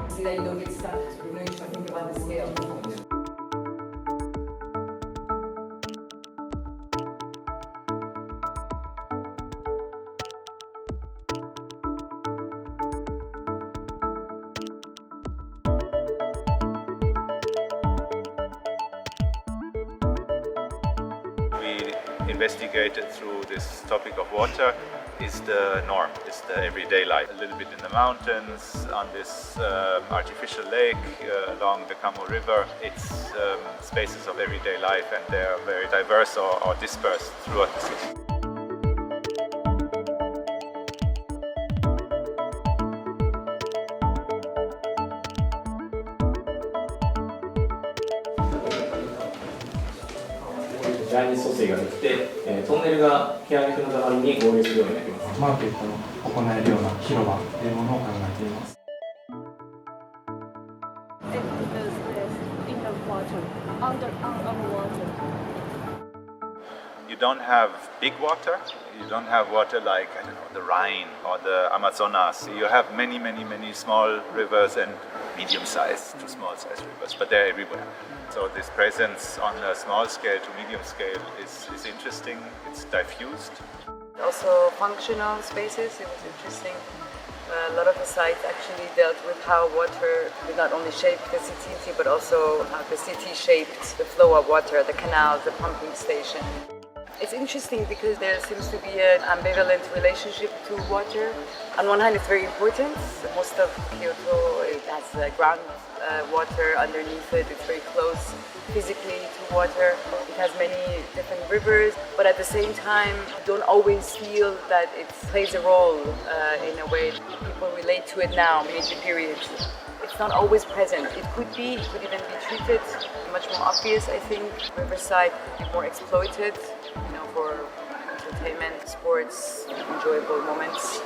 See that you don't get stuck. You know, you should think about the scale. We investigated through this topic of water is the norm, is the everyday life. A little bit in the mountains, on this artificial lake, along the Kamo River. It's spaces of everyday life, and they're very diverse or dispersed throughout the city.第二疎水ができて、トンネルがケアリフの代わりに合流するようになります。マーケットを行えるような広場というものを考えています。You don't have big water. You don't have water like, I don't know, the Rhine or the Amazonas. You have many small rivers and medium-sized to small-sized rivers, but they're everywhere. So this presence on a small scale to medium scale is interesting. It's diffused. Also functional spaces, it was interesting. A lot of the sites actually dealt with how water would not only shape the city, but also how the city shaped the flow of water, the canals, the pumping station. It's interesting because there seems to be an ambivalent relationship to water. On one hand, it's very important. Most of Kyoto, it has ground water underneath it. It's very close physically to water. It has many different rivers, but at the same time, you don't always feel that it plays a role in a way people relate to it now, major periods. It's not always present. It could even be treated much more obvious, I think. Riverside could be more exploited, for entertainment, sports, enjoyable moments.